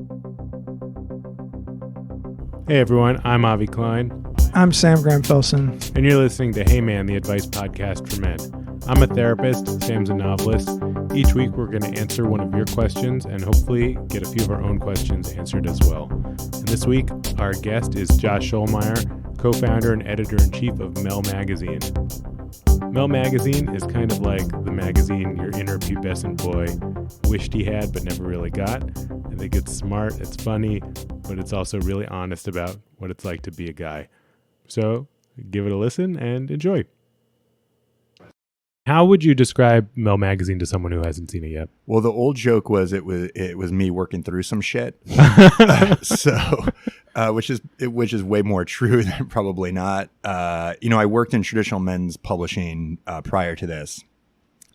Hey everyone, I'm Avi Klein, I'm Sam Graham-Felsen. and you're listening to Hey Man, the advice podcast for men. I'm a therapist, Sam's a novelist. Each week we're going to answer one of your questions and hopefully get a few of our own questions answered as well. And this week, our guest is Josh Schollmeyer, co-founder and editor-in-chief of Mel Magazine. Mel Magazine is kind of like the magazine your inner pubescent boy wished he had but never really got. I think it's smart, it's funny, but it's also really honest about what it's like to be a guy. So give it a listen and enjoy. How would you describe Mel Magazine to someone who hasn't seen it yet? Well, the old joke was it was me working through some shit. Which is way more true than probably not. I worked in traditional men's publishing prior to this,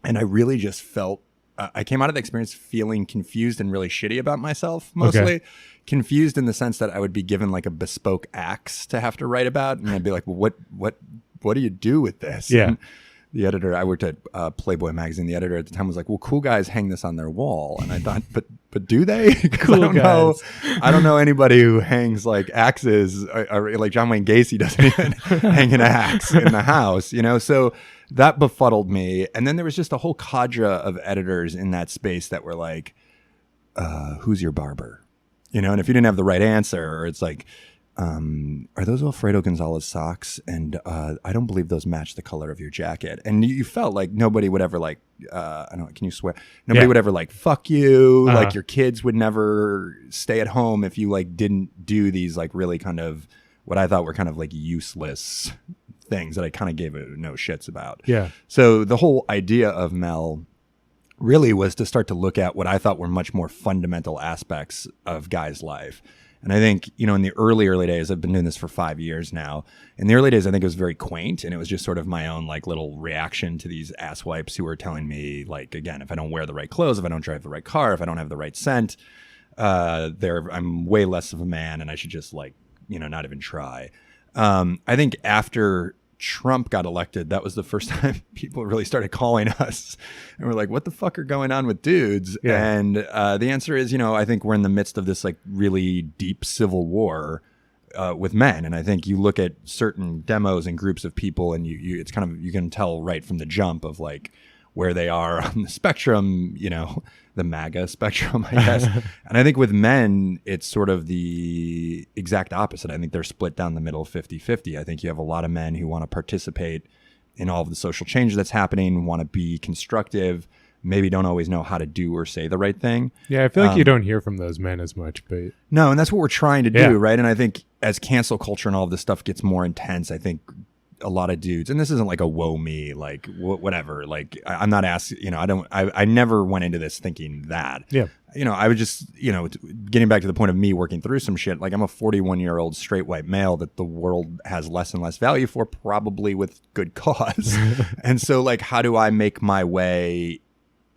and I really just felt I came out of the experience feeling confused and really shitty about myself. Mostly confused in the sense that I would be given like a bespoke axe to have to write about, and I'd be like, well, what do you do with this? Yeah. And the editor, I worked at Playboy magazine. The editor at the time was like, "Well, cool guys hang this on their wall," and I thought, "But do they? Cool guys. I don't know anybody who hangs like axes. Or like John Wayne Gacy doesn't even hang an axe in the house, you know." So that befuddled me. And then there was just a whole cadre of editors in that space that were like, "Who's your barber?" You know, and if you didn't have the right answer, or it's like, are those Alfredo Gonzalez socks? And I don't believe those match the color of your jacket. And you felt like nobody would ever like, I don't know, can you swear? Nobody would ever like, fuck you. Like your kids would never stay at home if you like didn't do these like really kind of what I thought were kind of like useless things that I kind of gave no shits about. Yeah. So the whole idea of Mel really was to start to look at what I thought were much more fundamental aspects of guys' life. And I think, in the early days, I've been doing this for 5 years now. In the early days, I think it was very quaint, and it was just sort of my own like little reaction to these asswipes who were telling me, like, again, if I don't wear the right clothes, if I don't drive the right car, if I don't have the right scent, I'm way less of a man, and I should just like, not even try. I think after Trump got elected, that was the first time people really started calling us and we're like, what the fuck are going on with dudes? Yeah. And the answer is, I think we're in the midst of this like really deep civil war with men. And I think you look at certain demos and groups of people and it's kind of, you can tell right from the jump of like where they are on the spectrum, the MAGA spectrum, I guess. And I think with men, it's sort of the exact opposite. I think they're split down the middle 50-50. I think you have a lot of men who want to participate in all of the social change that's happening, want to be constructive, maybe don't always know how to do or say the right thing. Yeah, I feel like you don't hear from those men as much, but no, and that's what we're trying to do, right? And I think as cancel culture and all of this stuff gets more intense, I think a lot of dudes, and this isn't like a woe me, like whatever, like I'm not asking, I never went into this thinking that, I would just, getting back to the point of me working through some shit, like I'm a 41-year-old straight white male that the world has less and less value for, probably with good cause. And so like, how do I make my way,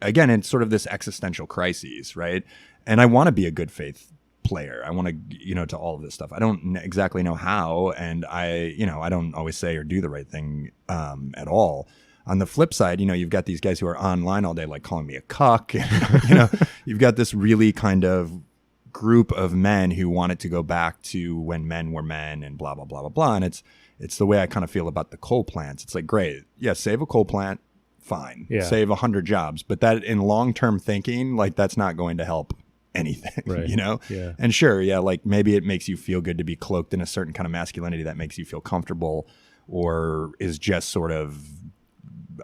again, in sort of this existential crises, right? And I want to be a good faith player. I want to, to all of this stuff. I don't exactly know how, and I don't always say or do the right thing at all. On the flip side, you've got these guys who are online all day, like calling me a cuck. And, you've got this really kind of group of men who want it to go back to when men were men and blah, blah, blah, blah, blah. And it's the way I kind of feel about the coal plants. It's like, great. Yeah, save a coal plant. Fine. Yeah. Save 100 jobs. But that in long-term thinking, like that's not going to help anything, right. Yeah. And sure, like maybe it makes you feel good to be cloaked in a certain kind of masculinity that makes you feel comfortable, or is just sort of,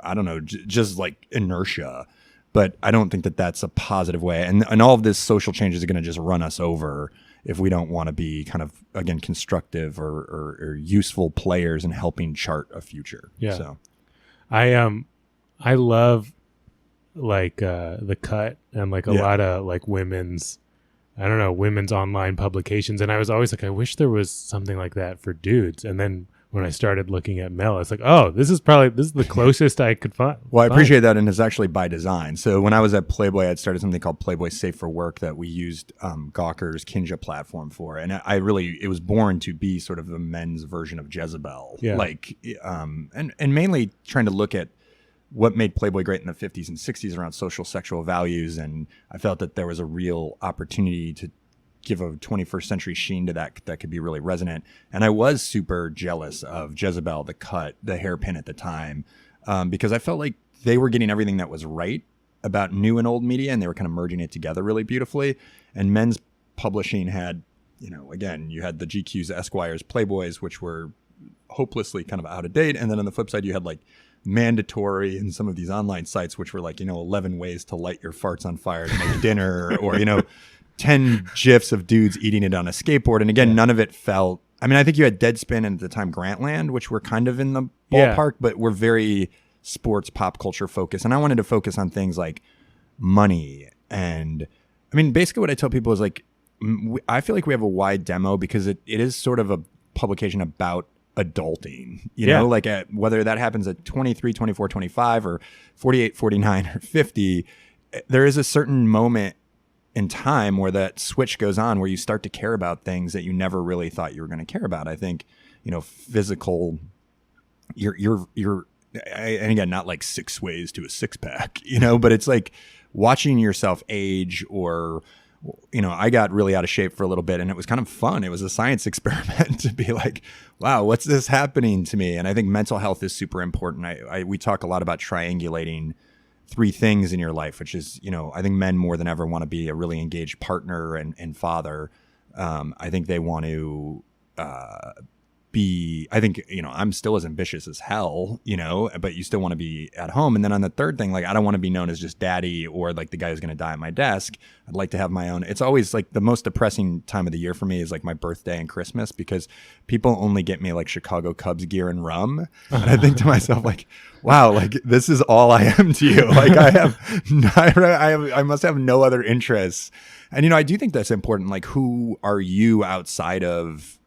I don't know, just like inertia. But I don't think that that's a positive way. And all of this social change is going to just run us over if we don't want to be kind of, again, constructive or useful players in helping chart a future. Yeah. So I love like The Cut and like a lot of like women's online publications, and I was always like, I wish there was something like that for dudes. And then when I started looking at Mel, it's like, oh, this is the closest I could find. Well, I appreciate that, and it's actually by design. So when I was at Playboy, I'd started something called Playboy Safe for Work that we used Gawker's Kinja platform for, and it was born to be sort of the men's version of Jezebel, and mainly trying to look at what made Playboy great in the 50s and 60s around social sexual values. And I felt that there was a real opportunity give a 21st century sheen to that could be really resonant. And I was super jealous of Jezebel, The Cut, The Hairpin at the time, because I felt like they were getting everything that was right about new and old media, and they were kind of merging it together really beautifully. And men's publishing had, again, you had the GQs, Esquires, Playboys, which were hopelessly kind of out of date. And then on the flip side, you had like Mandatory and some of these online sites, which were like, 11 ways to light your farts on fire to make dinner, or, 10 GIFs of dudes eating it on a skateboard. And again, none of it felt, I think you had Deadspin and at the time Grantland, which were kind of in the ballpark, but were very sports pop culture focused. And I wanted to focus on things like money. And basically what I tell people is like, I feel like we have a wide demo because it is sort of a publication about adulting, like whether that happens at 23, 24, 25 or 48, 49 or 50, there is a certain moment in time where that switch goes on, where you start to care about things that you never really thought you were going to care about. I think, physical, and again, not like 6 ways to a six pack, but it's like watching yourself age, or, I got really out of shape for a little bit, and it was kind of fun. It was a science experiment to be like, wow, what's this happening to me? And I think mental health is super important. We talk a lot about triangulating 3 things in your life, which is, I think men more than ever want to be a really engaged partner and father. I think they want to I think, I'm still as ambitious as hell, but you still want to be at home. And then on the third thing, like, I don't want to be known as just daddy or like the guy who's going to die at my desk. I'd like to have my own. It's always like the most depressing time of the year for me is like my birthday and Christmas, because people only get me like Chicago Cubs gear and rum. And I think to myself, like, wow, like this is all I am to you. Like I must have no other interests. And, I do think that's important. Like, who are you outside of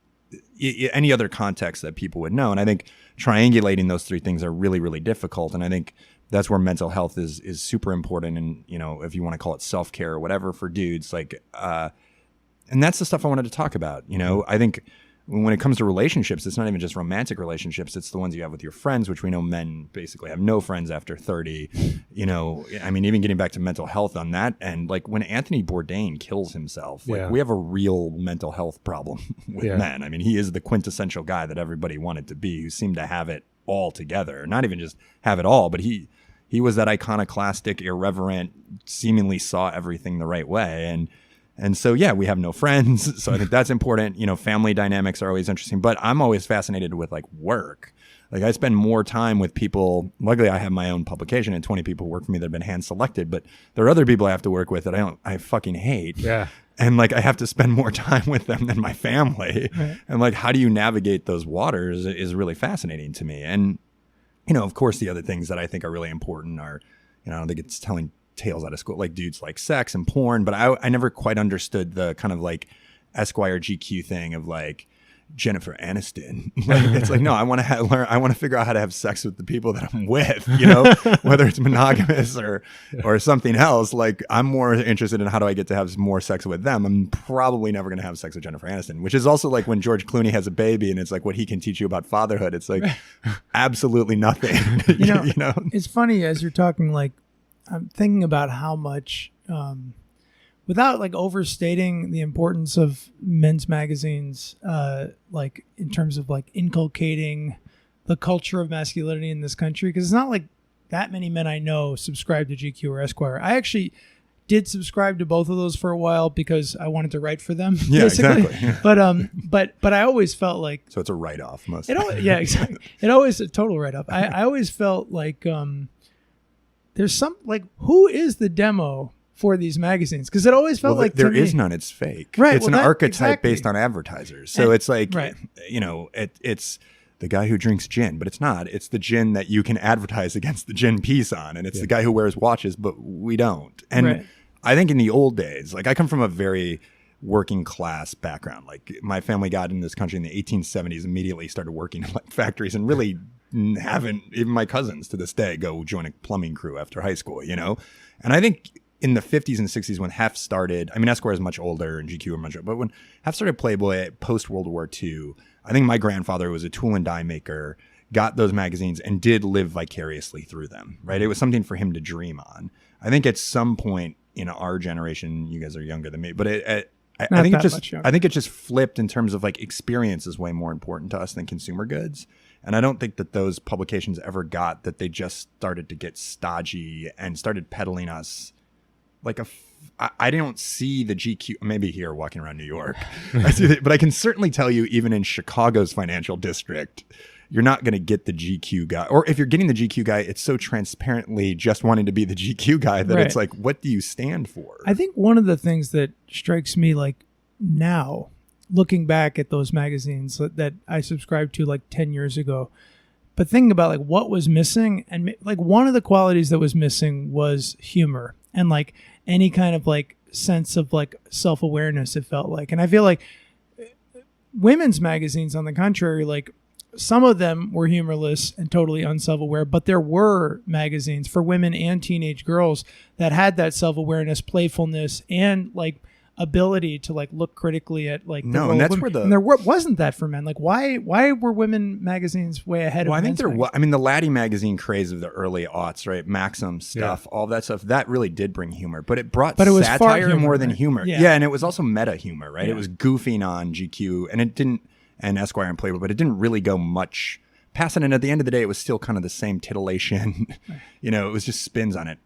any other context that people would know? And I think triangulating those 3 things are really, really difficult. And I think that's where mental health is super important. And, if you want to call it self-care or whatever for dudes, like, and that's the stuff I wanted to talk about. I think when it comes to relationships, it's not even just romantic relationships. It's the ones you have with your friends, which we know men basically have no friends after 30. Even getting back to mental health on that. And like when Anthony Bourdain kills himself, like we have a real mental health problem with men. He is the quintessential guy that everybody wanted to be, who seemed to have it all together. Not even just have it all, but he was that iconoclastic, irreverent, seemingly saw everything the right way. And so, we have no friends. So I think that's important. Family dynamics are always interesting, but I'm always fascinated with like work. Like I spend more time with people. Luckily, I have my own publication and 20 people who work for me that have been hand selected, but there are other people I have to work with that I fucking hate. Yeah. And like, I have to spend more time with them than my family. Right. And like, how do you navigate those waters is really fascinating to me. And, of course, the other things that I think are really important are, I don't think it's telling tales out of school, like dudes like sex and porn, but I never quite understood the kind of like Esquire GQ thing of like Jennifer Aniston. Like, it's like, no, I want to learn. I want to figure out how to have sex with the people that I'm with, whether it's monogamous or something else. Like, I'm more interested in how do I get to have more sex with them. I'm probably never going to have sex with Jennifer Aniston, which is also like when George Clooney has a baby and it's like what he can teach you about fatherhood. It's like absolutely nothing. It's funny as you're talking, like, I'm thinking about how much, without like overstating the importance of men's magazines, like in terms of like inculcating the culture of masculinity in this country, because it's not like that many men I know subscribe to GQ or Esquire. I actually did subscribe to both of those for a while because I wanted to write for them. Yeah, basically. Exactly. But I always felt like, so it's a write-off most. Yeah, exactly. It always a total write-off. I always felt like there's some like, who is the demo for these magazines? Because it always felt like there is none. It's fake. Right. It's an archetype based on advertisers. So it's like, it's the guy who drinks gin, but it's not. It's the gin that you can advertise against the gin piece on. And it's the guy who wears watches, but we don't. And I think in the old days, like I come from a very working class background. Like my family got in this country in the 1870s, immediately started working in like factories, and really haven't, even my cousins to this day go join a plumbing crew after high school, And I think in the 50s and 60s when Hef started, Esquire is much older and GQ are much older, but when Hef started Playboy post World War II, I think my grandfather was a tool and die maker, got those magazines and did live vicariously through them, right? It was something for him to dream on. I think at some point in our generation, you guys are younger than me, but I think it just flipped in terms of like experience is way more important to us than consumer goods. And I don't think that those publications ever got that they just started to get stodgy and started peddling us like I don't see the GQ, maybe here walking around New York, but I can certainly tell you even in Chicago's financial district, you're not going to get the GQ guy. Or if you're getting the GQ guy, it's so transparently just wanting to be the GQ guy that It's like, what do you stand for? I think one of the things that strikes me like now, looking back at those magazines that I subscribed to like 10 years ago, but thinking about like what was missing, and like one of the qualities that was missing was humor and like any kind of like sense of like self-awareness, it felt like. And I feel like women's magazines, on the contrary, like some of them were humorless and totally unself-aware, but there were magazines for women and teenage girls that had that self-awareness, playfulness, and like ability to like look critically at like and that's where there wasn't that for men. Like why were women magazines way ahead of I men's think magazines? I mean the Laddie magazine craze of the early aughts, right? Maxim stuff, all that stuff, that really did bring humor, but it brought satire more than humor. Yeah, and it was also meta humor, right? It was goofing on GQ and Esquire and Playboy, but it didn't really go much past it. And at the end of the day, it was still kind of the same titillation. It was just spins on it.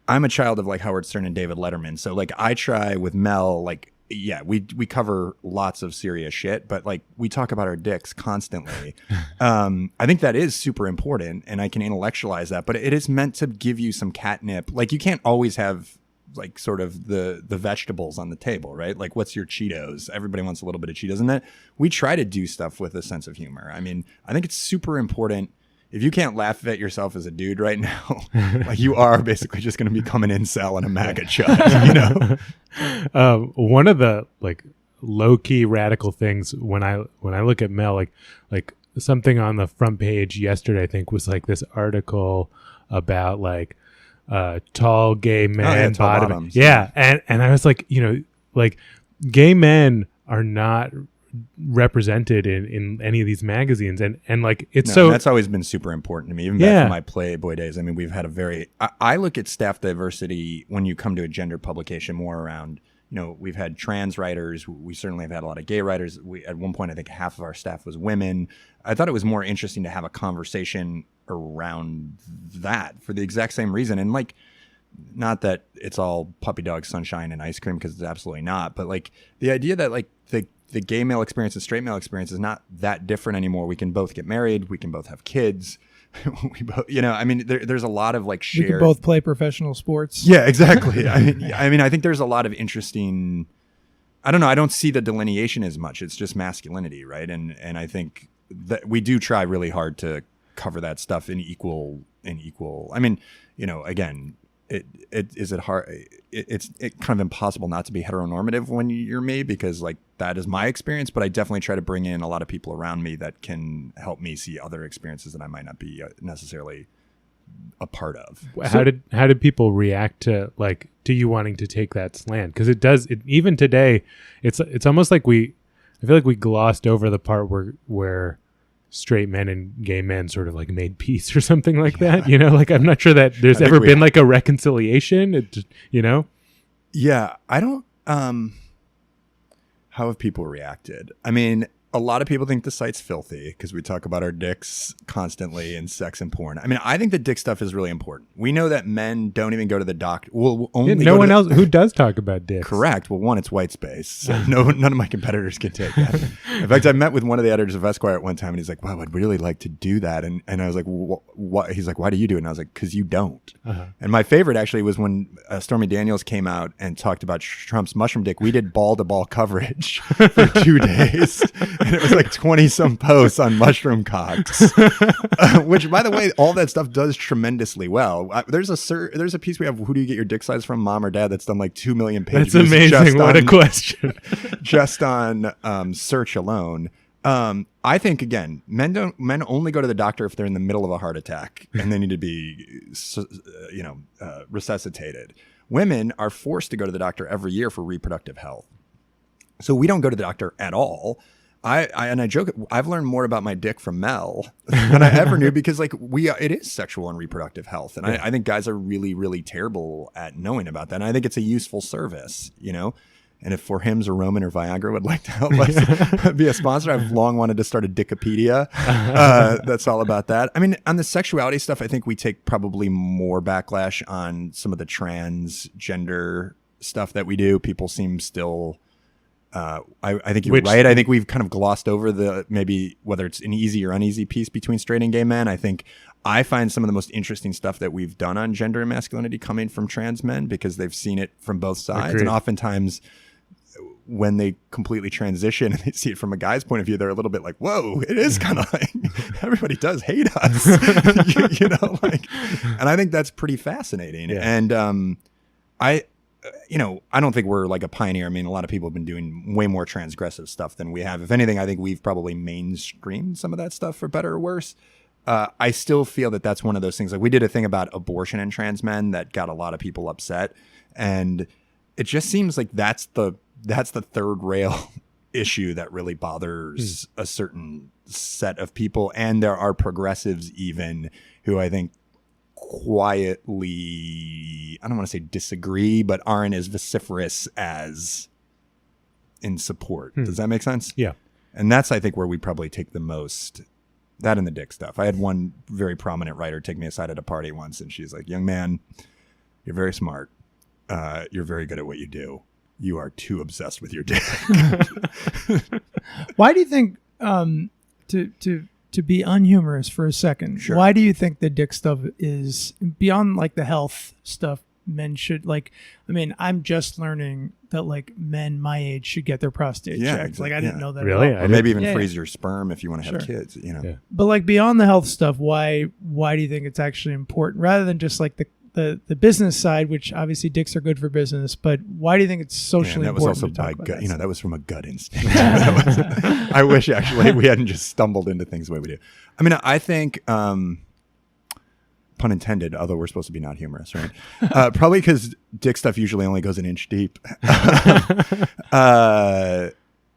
I'm a child of like Howard Stern and David Letterman. So like I try with Mel, like, yeah, we cover lots of serious shit, but like we talk about our dicks constantly. I think that is super important and I can intellectualize that, but it is meant to give you some catnip. Like you can't always have like sort of the vegetables on the table, right? Like what's your Cheetos? Everybody wants a little bit of Cheetos, and that we try to do stuff with a sense of humor. I mean, I think it's super important. If you can't laugh at yourself as a dude right now, like you are basically just going to become an incel and a MAGA chud, One of the like low key radical things when I look at Mel, like something on the front page yesterday, I think was like this article about like tall gay men, bottoms. Yeah. And I was like, like gay men are not represented in any of these magazines, and like that's always been super important to me, even back from my Playboy days. I mean, we've had I look at staff diversity when you come to a gender publication more around, we've had trans writers, we certainly have had a lot of gay writers. At one point I think half of our staff was women. I thought it was more interesting to have a conversation around that for the exact same reason, and like not that it's all puppy dog sunshine and ice cream, because it's absolutely not, but like the idea that like the gay male experience and straight male experience is not that different anymore. We can both get married. We can both have kids. We both, I mean, there's a lot of like shared. We can both play professional sports. Yeah, exactly. I mean, I think there's a lot of interesting. I don't know. I don't see the delineation as much. It's just masculinity, right? And I think that we do try really hard to cover that stuff in equal. I mean, again. It's kind of impossible not to be heteronormative when you're me, because like that is my experience, but I definitely try to bring in a lot of people around me that can help me see other experiences that I might not be necessarily a part of. How did people react to you wanting to take that slant? Because even today, it's almost like I feel like we glossed over the part where straight men and gay men sort of like made peace or something like that, like I'm not sure that there's ever been like a reconciliation, Yeah, I don't how have people reacted? I mean, a lot of people think the site's filthy because we talk about our dicks constantly and sex and porn. I mean, I think the dick stuff is really important. We know that men don't even go to the doctor. Well, only no one else who does talk about dicks. Correct. Well, one, it's white space, so none of my competitors can take that. In fact, I met with one of the editors of Esquire at one time, and he's like, "Wow, I'd really like to do that." And I was like, "What?" He's like, "Why do you do it?" And I was like, "Because you don't." And my favorite actually was when Stormy Daniels came out and talked about Trump's mushroom dick. We did ball-to-ball coverage for 2 days. And it was like 20-some posts on mushroom cocks, which, by the way, all that stuff does tremendously well. There's a piece we have, who do you get your dick size from, mom or dad? That's done like 2 million pages. That's amazing. What a question. Just on search alone. I think, again, men only go to the doctor if they're in the middle of a heart attack and they need to be, resuscitated. Women are forced to go to the doctor every year for reproductive health. So we don't go to the doctor at all. I joke, I've learned more about my dick from Mel than I ever knew, because like it is sexual and reproductive health. And I think guys are really, really terrible at knowing about that. And I think it's a useful service, you know? And if For Hims or Roman or Viagra would like to help us be a sponsor, I've long wanted to start a Dickopedia. That's all about that. I mean, on the sexuality stuff, I think we take probably more backlash on some of the transgender stuff that we do. People seem still... I think you're right. I think we've kind of glossed over maybe whether it's an easy or uneasy piece between straight and gay men. I think I find some of the most interesting stuff that we've done on gender and masculinity coming from trans men, because they've seen it from both sides. Agreed. And oftentimes when they completely transition and they see it from a guy's point of view, they're a little bit like, whoa, it is kind of like everybody does hate us, you know, like, and I think that's pretty fascinating. Yeah. And I don't think we're like a pioneer. I mean, a lot of people have been doing way more transgressive stuff than we have. If anything, I think we've probably mainstreamed some of that stuff, for better or worse. I still feel that that's one of those things. Like, we did a thing about abortion and trans men that got a lot of people upset. And it just seems like that's the third rail issue that really bothers a certain set of people. And there are progressives even who I think quietly, I don't want to say disagree, but aren't as vociferous as in support. Does that make sense? Yeah. And that's, I think, where we probably take the most, that and the dick stuff. I had one very prominent writer take me aside at a party once, and she's like, young man, you're very smart. You're very good at what you do. You are too obsessed with your dick. Why do you think, to be unhumorous for a second, sure, why do you think the dick stuff is, beyond like the health stuff, men should, like, I mean, I'm just learning that like men my age should get their prostate checked. Exactly. Like, I didn't know that. Really? Or maybe even freeze your sperm if you want to have kids, you know. Yeah. But like, beyond the health stuff, why do you think it's actually important, rather than just like the business side, which obviously dicks are good for business, but why do you think it's socially important? That was also by gut, you know, that was from a gut instinct. I wish actually we hadn't just stumbled into things the way we do. I mean, I think, pun intended, although we're supposed to be not humorous, right? Probably because dick stuff usually only goes an inch deep.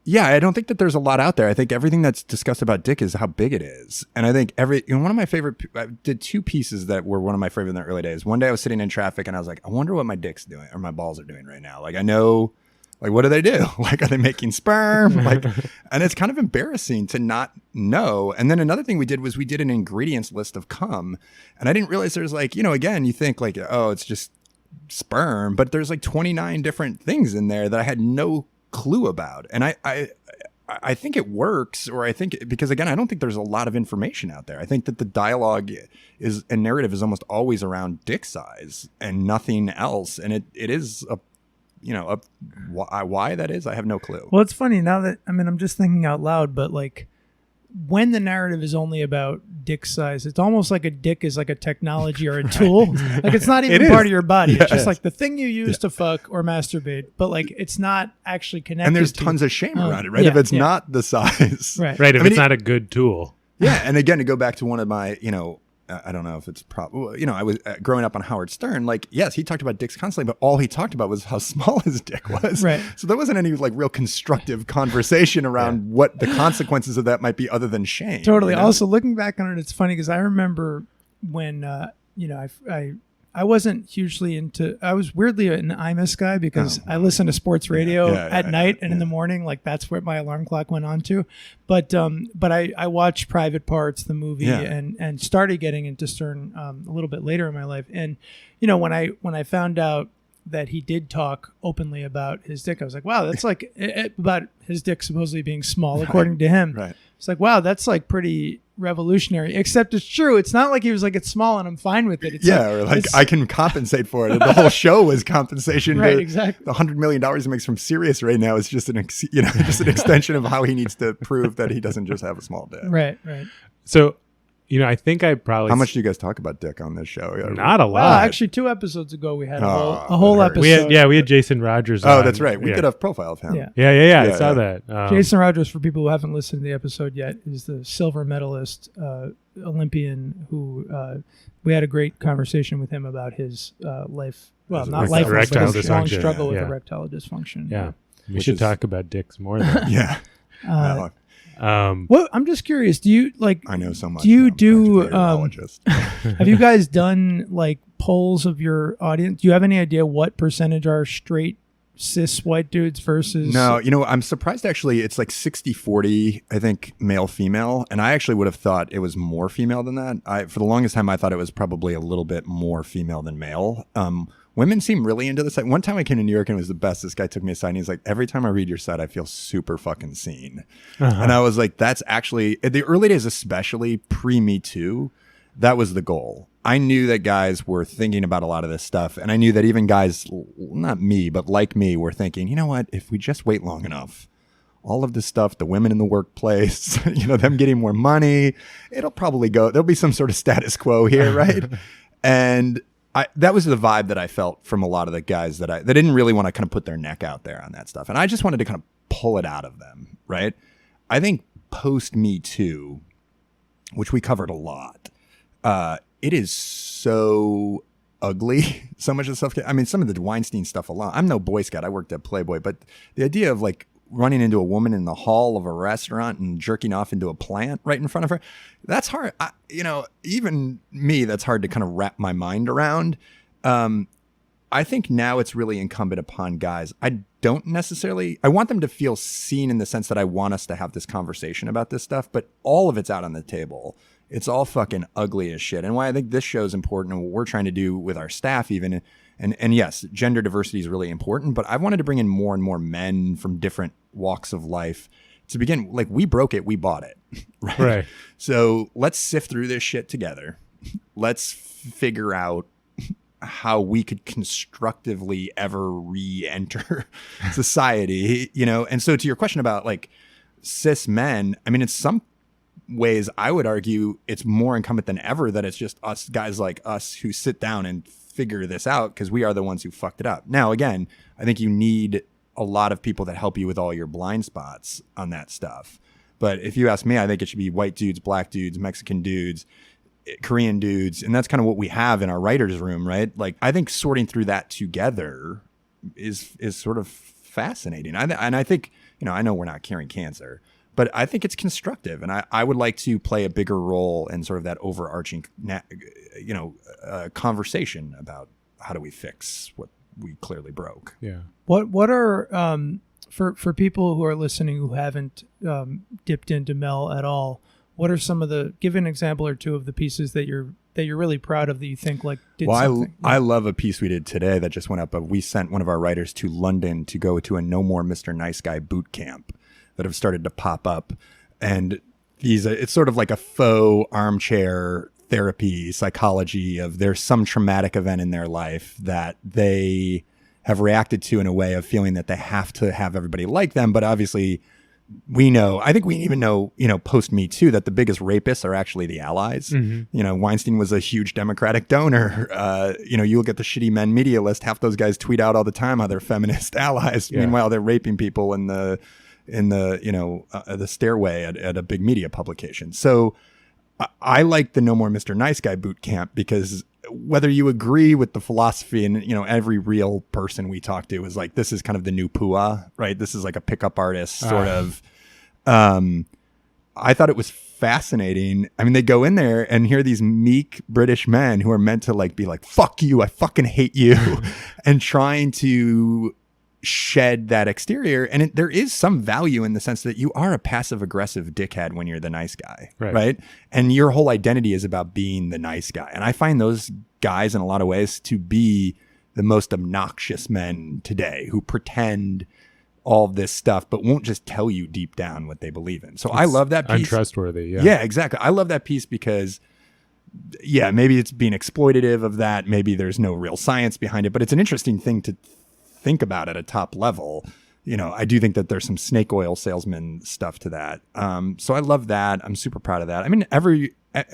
Yeah, I don't think that there's a lot out there. I think everything that's discussed about dick is how big it is. And I think one of my favorite, I did two pieces that were one of my favorite in the early days. One day I was sitting in traffic and I was like, I wonder what my dick's doing, or my balls are doing right now. Like, I know, like, what do they do? Like, are they making sperm? Like, and it's kind of embarrassing to not know. And then another thing we did was we did an ingredients list of cum. And I didn't realize there's like, you know, again, you think like, oh, it's just sperm, but there's like 29 different things in there that I had no clue about. And I think it works, or I think, because again, I don't think there's a lot of information out there. I think that the dialogue and narrative is almost always around dick size and nothing else. And it is why that is, I have no clue. Well, it's funny now that, I mean, I'm just thinking out loud, but like, when the narrative is only about dick size, it's almost like a dick is like a technology or a tool. Like, it's not even part of your body. Yes. It's just like the thing you use to fuck or masturbate, but like, it's not actually connected. And there's tons of shame around it, right? If it's not the size. Right. If it's not a good tool. Yeah. And again, to go back to one of my, you know, I don't know if it's probably, you know, I was growing up on Howard Stern. Like, yes, he talked about dicks constantly, but all he talked about was how small his dick was. Right. So there wasn't any like real constructive conversation around what the consequences of that might be, other than shame. Totally. You know? Also, looking back on it, it's funny because I remember when, you know, I wasn't hugely into, I was weirdly an IMUS guy because I listened to sports radio at night and in the morning, like that's where my alarm clock went on to. But I watched Private Parts, the movie, and started getting into Stern a little bit later in my life. And, you know, when I found out that he did talk openly about his dick, I was like, wow, that's like about his dick supposedly being small, according to him. Right. It's like, wow, that's like pretty revolutionary, except it's true. It's not like he was like, it's small and I'm fine with it. It's or like I can compensate for it. The whole show was compensation. Right, exactly. The $100 million he makes from Sirius right now is just an extension of how he needs to prove that he doesn't just have a small dick. Right. So, you know, I think I probably... How much do you guys talk about dick on this show? Not a lot. Well, actually, 2 episodes ago, we had a whole episode. We had Jason Rogers on. Oh, that's right. We did a profile of him. Yeah, I saw that. Jason Rogers, for people who haven't listened to the episode yet, is the silver medalist Olympian who we had a great conversation with him about his life. Well, not life, but his long struggle with erectile dysfunction. Yeah. We should talk about dicks more. Then. Yeah. Well, I'm just curious. Do you like? I know so much. Do you I'm do? a urologist. Have you guys done like polls of your audience? Do you have any idea what percentage are straight cis white dudes versus? No, I'm surprised actually. It's like 60-40, I think, male female, and I actually would have thought it was more female than that. For the longest time, I thought it was probably a little bit more female than male. Women seem really into this. One time I came to New York and it was the best. This guy took me aside and he's like, every time I read your site, I feel super fucking seen. And I was like, that's actually, in the early days, especially pre-Me Too, that was the goal. I knew that guys were thinking about a lot of this stuff. And I knew that even guys, not me, but like me, were thinking, you know what, if we just wait long enough, all of this stuff, the women in the workplace, them getting more money, it'll probably go, there'll be some sort of status quo here, right? And that was the vibe that I felt from a lot of the guys that didn't really want to kind of put their neck out there on that stuff. And I just wanted to kind of pull it out of them, right? I think post Me Too, which we covered a lot, it is so ugly. So much of the stuff. I mean, some of the Weinstein stuff alone. I'm no Boy Scout. I worked at Playboy, but the idea of like running into a woman in the hall of a restaurant and jerking off into a plant right in front of her, that's hard. Even me, that's hard to kind of wrap my mind around. I think now it's really incumbent upon guys. I want them to feel seen in the sense that I want us to have this conversation about this stuff, but all of it's out on the table. It's all fucking ugly as shit. And why I think this show is important and what we're trying to do with our staff even, and yes, gender diversity is really important, but I wanted to bring in more and more men from different walks of life to begin. Like, we broke it, we bought it. Right. So let's sift through this shit together. Let's figure out how we could constructively ever re-enter society, And so to your question about like cis men, I mean, in some ways I would argue it's more incumbent than ever that it's just us guys like us who sit down and figure this out because we are the ones who fucked it up. Now, again, I think you need a lot of people that help you with all your blind spots on that stuff. But if you ask me, I think it should be white dudes, black dudes, Mexican dudes, Korean dudes. And that's kind of what we have in our writer's room, right? Like, I think sorting through that together is sort of fascinating. And I think, I know we're not curing cancer, but I think it's constructive. And I would like to play a bigger role in sort of that overarching, conversation about how do we fix what we clearly broke. Yeah. What are, for people who are listening who haven't dipped into Mel at all, what are some of give an example or two of the pieces that you're really proud of that you think like did something? I love a piece we did today that just went up. We sent one of our writers to London to go to a No More Mr. Nice Guy boot camp that have started to pop up. And it's sort of like a faux armchair therapy psychology of there's some traumatic event in their life that they have reacted to in a way of feeling that they have to have everybody like them. But obviously I think we even know, post Me Too, that the biggest rapists are actually the allies. Mm-hmm. Weinstein was a huge Democratic donor. You look at the shitty men media list, half those guys tweet out all the time how they're feminist allies. Yeah. Meanwhile, they're raping people in the stairway at a big media publication. So I like the No More Mr. Nice Guy boot camp because whether you agree with the philosophy, and every real person we talk to is like, this is kind of the new Pua, right? This is like a pickup artist sort of. I thought it was fascinating. I mean, they go in there and hear these meek British men who are meant to like be like, fuck you, I fucking hate you, and trying to shed that exterior. And there is some value in the sense that you are a passive aggressive dickhead when you're the nice guy, right? And your whole identity is about being the nice guy. And I find those guys in a lot of ways to be the most obnoxious men today, who pretend all of this stuff but won't just tell you deep down what they believe in. So I love that piece. Untrustworthy. Yeah, exactly. I love that piece because maybe it's being exploitative of that. Maybe there's no real science behind it, but it's an interesting thing to think about at a top level. I do think that there's some snake oil salesman stuff to that. So I love that. I'm super proud of that. I mean,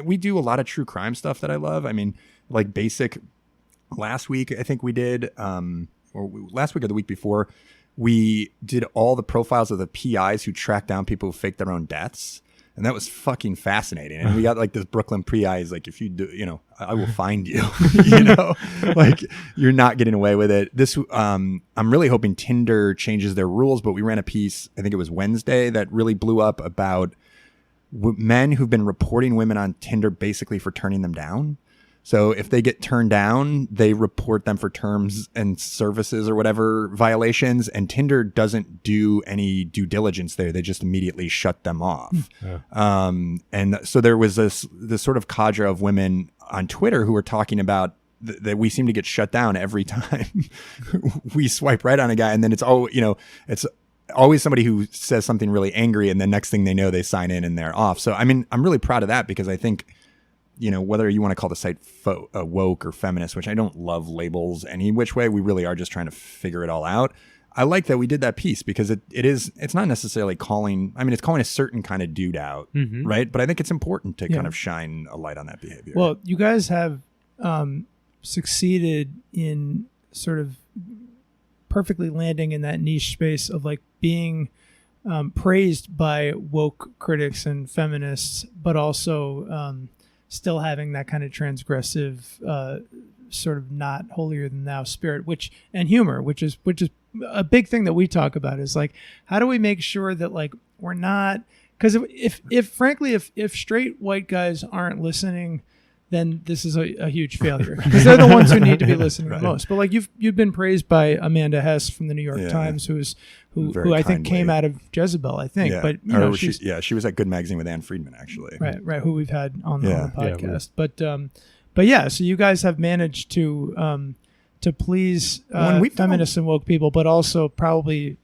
we do a lot of true crime stuff that I love. I mean, like Basic last week, I think we did, last week or the week before, we did all the profiles of the PIs who tracked down people who faked their own deaths. And that was fucking fascinating. And we got like this Brooklyn PI is like, if you do, I will find you, like you're not getting away with it. This, I'm really hoping Tinder changes their rules, but we ran a piece, I think it was Wednesday, that really blew up about men who've been reporting women on Tinder basically for turning them down. So if they get turned down, they report them for terms and services or whatever violations, and Tinder doesn't do any due diligence there. They just immediately shut them off. Yeah. And so there was this sort of cadre of women on Twitter who were talking about that we seem to get shut down every time we swipe right on a guy, and then it's always somebody who says something really angry, and the next thing they know, they sign in and they're off. So I mean, I'm really proud of that, because I think, whether you want to call the site woke or feminist, which I don't love labels any which way, we really are just trying to figure it all out. I like that we did that piece, because it's not necessarily it's calling a certain kind of dude out, right? But I think it's important to kind of shine a light on that behavior. Well, you guys have succeeded in sort of perfectly landing in that niche space of like being praised by woke critics and feminists, but also still having that kind of transgressive sort of not holier than thou spirit, and humor, which is a big thing that we talk about, is like, how do we make sure that like we're not, because if frankly if straight white guys aren't listening, then this is a huge failure, because they're the ones who need to be listening the most. But like you've been praised by Amanda Hess from the New York Times, who I think came out of Jezebel, I think. Yeah. But she was at Good Magazine with Ann Friedman, actually. Right, who we've had on the podcast. But yeah, so you guys have managed to please feminists and woke people, but also probably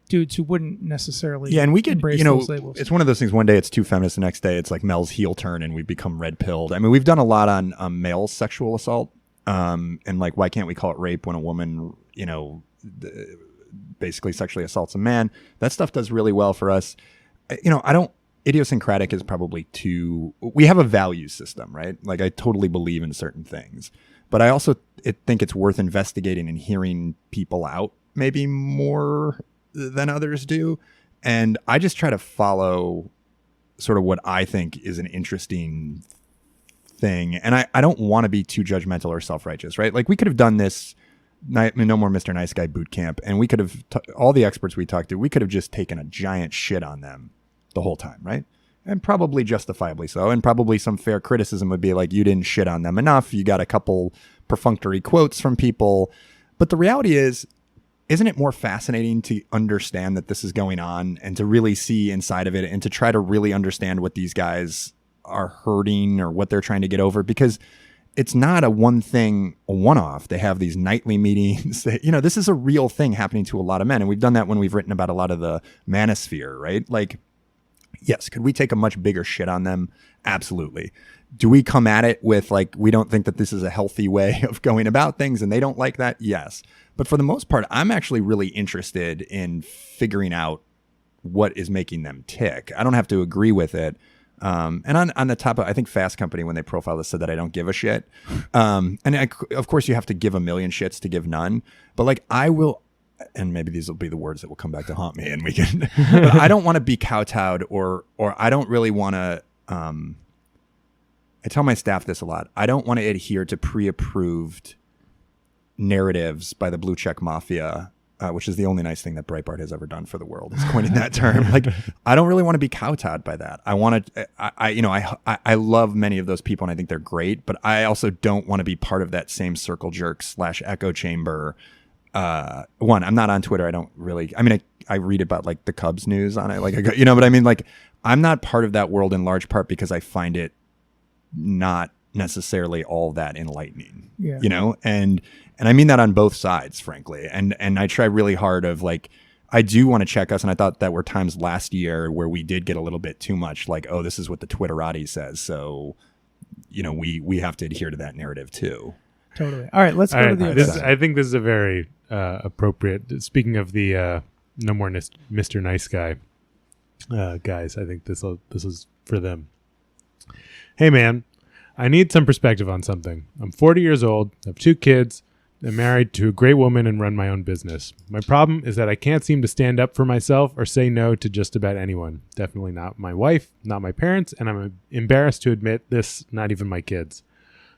dudes who wouldn't necessarily and we could embrace those labels. It's one of those things, one day it's too feminist, the next day it's like Mel's heel turn and we become red pilled. I mean, we've done a lot on male sexual assault, and like, why can't we call it rape when a woman basically sexually assaults a man? That stuff does really well for us. Idiosyncratic is probably we have a value system, right? Like, I totally believe in certain things, but I also think it's worth investigating and hearing people out maybe more than others do. And I just try to follow sort of what I think is an interesting thing. And I don't want to be too judgmental or self-righteous, right? Like, we could have done this No More Mr. Nice Guy boot camp, and we could have, all the experts we talked to, we could have just taken a giant shit on them the whole time, right? And probably justifiably so. And probably some fair criticism would be like, you didn't shit on them enough. You got a couple perfunctory quotes from people. But the reality is, isn't it more fascinating to understand that this is going on and to really see inside of it and to try to really understand what these guys are hurting or what they're trying to get over? Because it's not a one-off. They have these nightly meetings. This is a real thing happening to a lot of men. And we've done that when we've written about a lot of the manosphere, right? Like, yes, could we take a much bigger shit on them? Absolutely. Do we come at it with like, we don't think that this is a healthy way of going about things and they don't like that? Yes. But for the most part, I'm actually really interested in figuring out what is making them tick. I don't have to agree with it. And on the top of, I think Fast Company, when they profiled this, said that I don't give a shit. Of course you have to give a million shits to give none, but like, I will, and maybe these will be the words that will come back to haunt me and we can, but I don't want to be kowtowed or I don't really want to, I tell my staff this a lot. I don't want to adhere to pre-approved narratives by the blue check mafia, which is the only nice thing that Breitbart has ever done for the world, is coining that term. Like, I don't really want to be kowtowed by that. I want to, I love many of those people and I think they're great, but I also don't want to be part of that same circle jerk / echo chamber. I'm not on Twitter. I don't really, I read about like the Cubs news on it. Like, but I mean, like, I'm not part of that world in large part because I find it not necessarily all that enlightening, and I mean that on both sides, frankly. And I try really hard of like, I do want to check us. And I thought that were times last year where we did get a little bit too much like, oh, this is what the Twitterati says. So, we have to adhere to that narrative too. Totally. All right, let's go to the other side. I think this is a very appropriate, speaking of the No More Mr. Nice Guy guys, I think this is for them. Hey man, I need some perspective on something. I'm 40 years old, have 2 kids, I'm married to a great woman and run my own business. My problem is that I can't seem to stand up for myself or say no to just about anyone. Definitely not my wife, not my parents, and I'm embarrassed to admit this, not even my kids.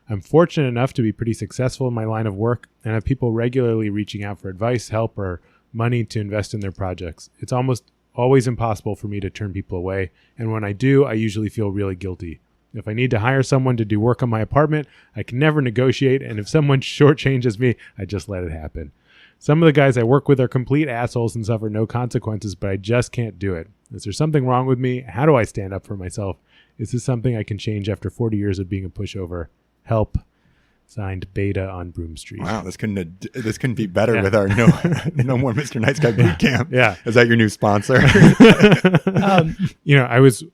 I'm fortunate enough to be pretty successful in my line of work and have people regularly reaching out for advice, help, or money to invest in their projects. It's almost always impossible for me to turn people away, and when I do, I usually feel really guilty. If I need to hire someone to do work on my apartment, I can never negotiate, and if someone shortchanges me, I just let it happen. Some of the guys I work with are complete assholes and suffer no consequences, but I just can't do it. Is there something wrong with me? How do I stand up for myself? Is this something I can change after 40 years of being a pushover? Help. Signed, Beta on Broom Street. Wow, this couldn't be better with our no more Mr. Nice Guy boot camp. Yeah. Is that your new sponsor? I was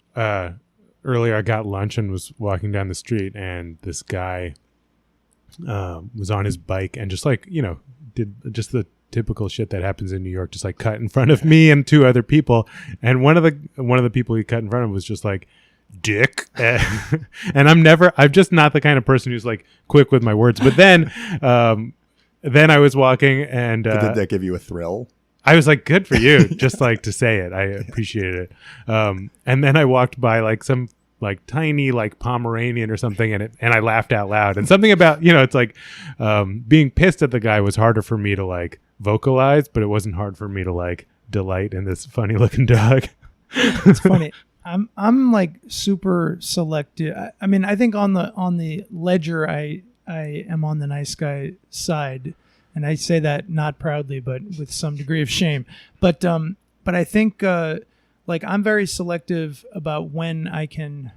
earlier. I got lunch and was walking down the street, and this guy was on his bike and just did just the typical shit that happens in New York, just like cut in front of me and two other people. And one of the people he cut in front of was just like, dick. And I'm just not the kind of person who's like quick with my words. But then I was walking and did that give you a thrill? I was like, good for you, just like to say it. I appreciated it. And then I walked by like some like tiny like Pomeranian or something, and I laughed out loud. And something about, it's like being pissed at the guy was harder for me to like vocalize, but it wasn't hard for me to like delight in this funny looking dog. It's funny. I'm like super selective. I mean, I think on the ledger, I am on the nice guy side, and I say that not proudly, but with some degree of shame. But I think like I'm very selective about when I can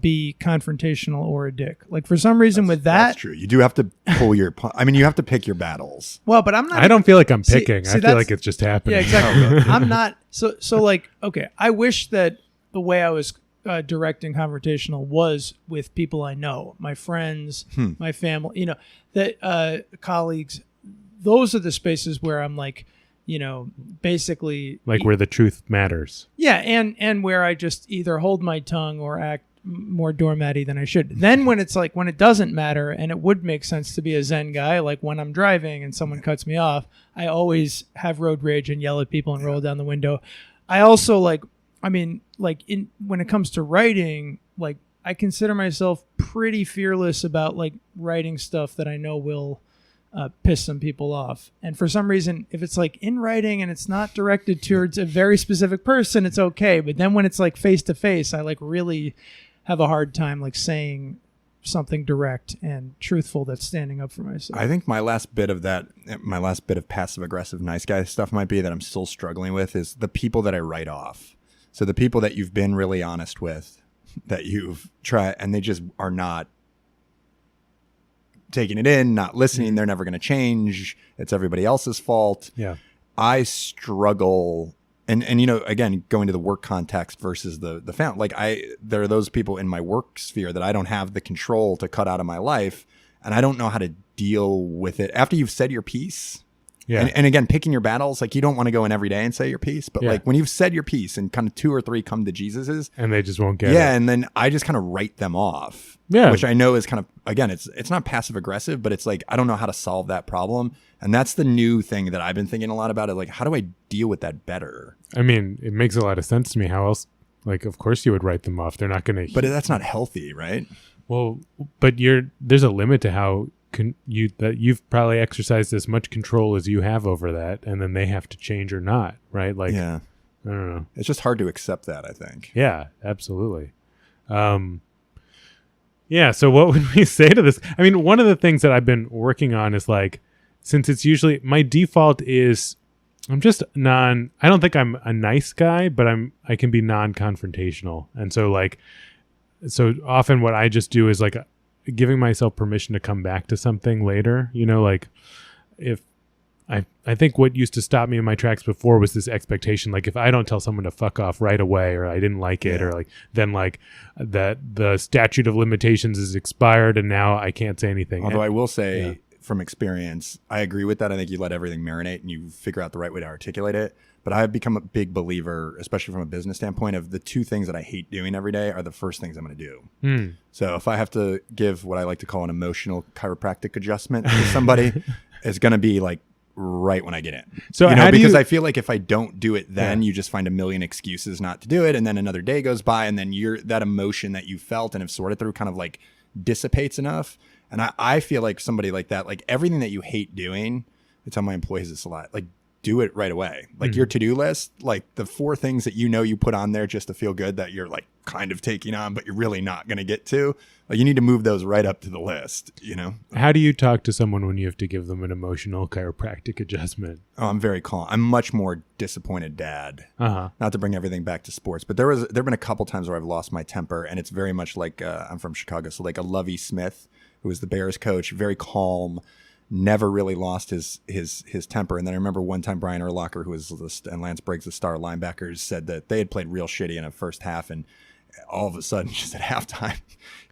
be confrontational or a dick. Like for some reason with that, that's true. You do have to pull your. You have to pick your battles. Well, but I'm not. I don't feel like I'm picking. See, I feel like it's just happening. Yeah, exactly. I'm not. So like, okay. I wish that the way I was directing confrontational was with people I know, my friends, my family, that colleagues. Those are the spaces where I'm like, basically like where the truth matters. Yeah, and where I just either hold my tongue or act more doormatty than I should. Then when it's like when it doesn't matter and it would make sense to be a Zen guy, like when I'm driving and someone cuts me off, I always have road rage and yell at people and roll down the window. I also when it comes to writing, like I consider myself pretty fearless about like writing stuff that I know will piss some people off. And for some reason, if it's like in writing and it's not directed towards a very specific person, it's okay. But then when it's like face to face, I like really have a hard time like saying something direct and truthful that's standing up for myself. I think my last bit of passive aggressive nice guy stuff might be that I'm still struggling with is the people that I write off. So the people that you've been really honest with, that you've tried, and they just are not taking it in, not listening. They're never going to change. It's everybody else's fault. Yeah. I struggle. And again, going to the work context versus the family, like there are those people in my work sphere that I don't have the control to cut out of my life. And I don't know how to deal with it after you've said your piece. Yeah. And again, picking your battles, like you don't want to go in every day and say your piece, but like when you've said your piece and kind of 2 or 3 come to Jesus's and they just won't get it. Yeah. And then I just kind of write them off. Yeah. Which I know is kind of, again, it's not passive aggressive, but it's like, I don't know how to solve that problem. And that's the new thing that I've been thinking a lot about, is like, how do I deal with that better? I mean, it makes a lot of sense to me. How else? Like, of course you would write them off. They're not going to. But that's not healthy, right? Well, but there's a limit to how you've probably exercised as much control as you have over that, and then they have to change or not, right? Like, yeah, I don't know. It's just hard to accept that, I think. Yeah, absolutely. Yeah. So what would we say to this? I mean, one of the things that I've been working on is like, since it's usually my default is I'm just I don't think I'm a nice guy, but I can be non-confrontational. And so often what I just do is like giving myself permission to come back to something later, like if I think what used to stop me in my tracks before was this expectation. Like if I don't tell someone to fuck off right away, or I didn't like it, or like, then like that the statute of limitations is expired and now I can't say anything. Although I will say, from experience, I agree with that. I think you let everything marinate and you figure out the right way to articulate it. But I've become a big believer, especially from a business standpoint, of the 2 things that I hate doing every day are the first things I'm going to do. So if I have to give what I like to call an emotional chiropractic adjustment to somebody, is going to be like right when I get in. So because I feel like if I don't do it then, you just find a million excuses not to do it. And then another day goes by and then that emotion that you felt and have sorted through kind of like dissipates enough. And I feel like somebody like that, like everything that you hate doing, I tell my employees this a lot, like do it right away. Like your to-do list, like the 4 things that you put on there just to feel good that you're like kind of taking on, but you're really not going to get to. Like you need to move those right up to the list, How do you talk to someone when you have to give them an emotional chiropractic adjustment? Oh, I'm very calm. I'm much more disappointed dad. Not to bring everything back to sports, but there've been a couple times where I've lost my temper, and it's very much like I'm from Chicago, so like a Lovie Smith, who was the Bears coach, very calm, never really lost his temper. And then I remember one time Brian Urlacher, who was and Lance Briggs, the star linebackers, said that they had played real shitty in a first half, and all of a sudden, just at halftime,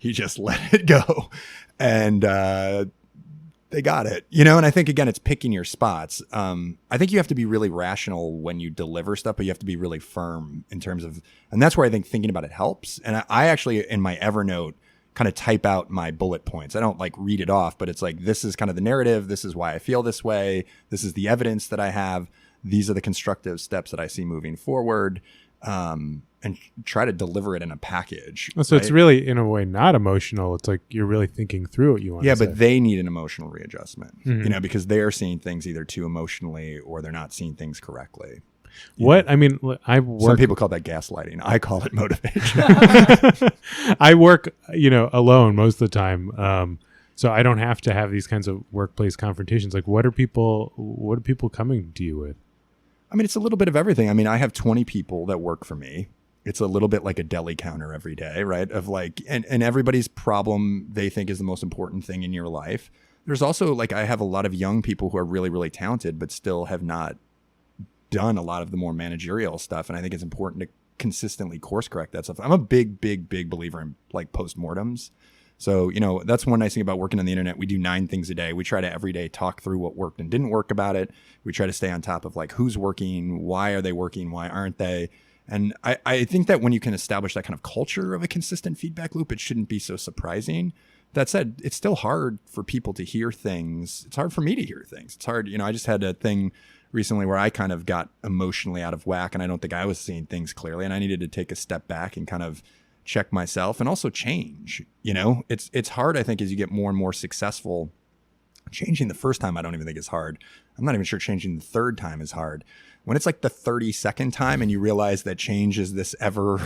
he just let it go, and they got it, And I think again, it's picking your spots. I think you have to be really rational when you deliver stuff, but you have to be really firm in terms of, and that's where I think thinking about it helps. And I actually, in my Evernote, kind of type out my bullet points. I don't like read it off, but it's like, this is kind of the narrative. This is why I feel this way. This is the evidence that I have. These are the constructive steps that I see moving forward. And try to deliver it in a package. So it's really, in a way, not emotional. It's like you're really thinking through what you want to say. Yeah, but they need an emotional readjustment, because they're seeing things either too emotionally or they're not seeing things correctly. Some people call that gaslighting. I call it motivation. I work, alone most of the time. So I don't have to have these kinds of workplace confrontations. Like, what are people coming to you with? I mean, it's a little bit of everything. I mean, I have 20 people that work for me. It's a little bit like a deli counter every day, right? Of like, and everybody's problem they think is the most important thing in your life. There's also like, I have a lot of young people who are really, really talented, but still have not done a lot of the more managerial stuff. And I think it's important to consistently course correct that stuff. I'm a big, big, big believer in like postmortems. So, that's one nice thing about working on the internet. We do 9 things a day. We try to every day talk through what worked and didn't work about it. We try to stay on top of like who's working, why are they working, why aren't they? And I think that when you can establish that kind of culture of a consistent feedback loop, it shouldn't be so surprising. That said, it's still hard for people to hear things. It's hard for me to hear things. It's hard. I just had a thing recently where I kind of got emotionally out of whack, and I don't think I was seeing things clearly. And I needed to take a step back and kind of check myself and also change. It's hard, I think, as you get more and more successful. Changing the first time, I don't even think is hard. I'm not even sure changing the third time is hard. When it's like the 32nd time and you realize that change is this ever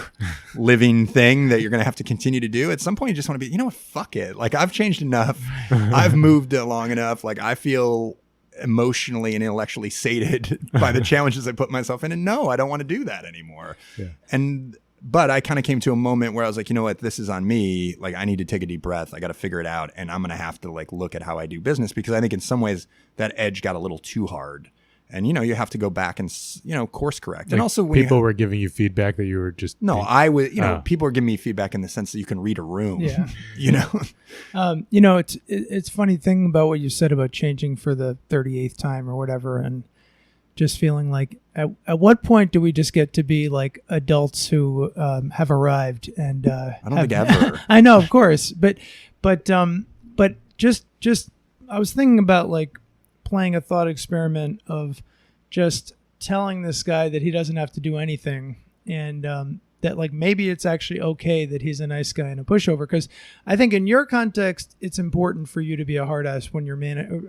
living thing that you're going to have to continue to do, at some point you just want to be, fuck it. Like, I've changed enough. I've moved long enough. Like, I feel emotionally and intellectually sated by the challenges I put myself in. And no, I don't want to do that anymore. Yeah. But I kind of came to a moment where I was like, you know what, this is on me. Like, I need to take a deep breath. I got to figure it out. And I'm going to have to like look at how I do business, because I think in some ways that edge got a little too hard. And, you have to go back and, course correct. Like, and also when people were giving you feedback that you were just. No, I would, people were giving me feedback in the sense that you can read a room, Yeah. It's funny thing about what you said about changing for the 38th time or whatever. And just feeling like at what point do we just get to be like adults who have arrived and I don't think ever. I know, of course, but just I was thinking about like playing a thought experiment of just telling this guy that he doesn't have to do anything, and that like maybe it's actually okay that he's a nice guy and a pushover, because I think in your context it's important for you to be a hard ass when you're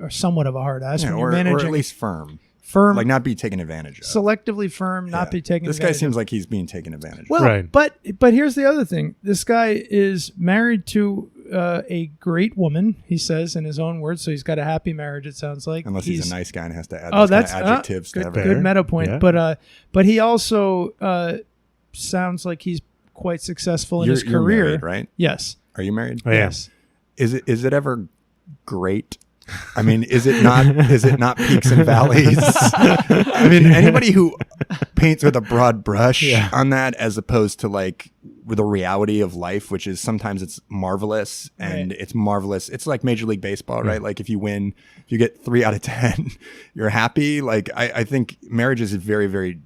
or somewhat of a hard ass when you're managing, or at least firm, like not be taken advantage of, selectively firm, not be taken this advantage guy seems of. like he's being taken advantage Well, of. Right. But here's the other thing. This guy is married to a great woman, he says in his own words, so he's got a happy marriage, it sounds like. Unless he's a nice guy and has to add that's adjectives to good, everything. good meta point. Yeah. But he also sounds like he's quite successful in his You're career. married, right? Yes. Are you married? Oh, yeah. Yes. Is it ever great? I mean, is it not peaks and valleys? I mean, anybody who paints with a broad brush on that, as opposed to like with the reality of life, which is sometimes it's marvelous and it's marvelous. It's like Major League Baseball, right? Like if you win, if you get 3 out of 10, you're happy. Like I think marriage is very, very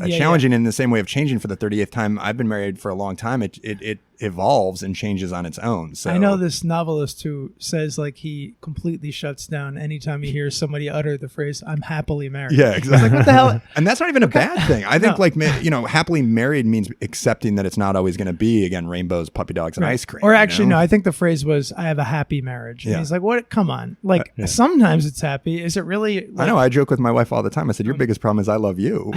challenging in the same way of changing for the 30th time. I've been married for a long time. It evolves and changes on its own. So I know this novelist who says like he completely shuts down anytime he hears somebody utter the phrase "I'm happily married." Yeah, exactly. Like, what the hell? And that's not even a bad thing. I think happily married means accepting that it's not always going to be, again, rainbows, puppy dogs, and ice cream. Or actually, no, I think the phrase was, "I have a happy marriage." And he's like, "What? Come on. Like sometimes it's happy. Is it really?" Like, I know. I joke with my wife all the time. I said, your biggest problem is I love you.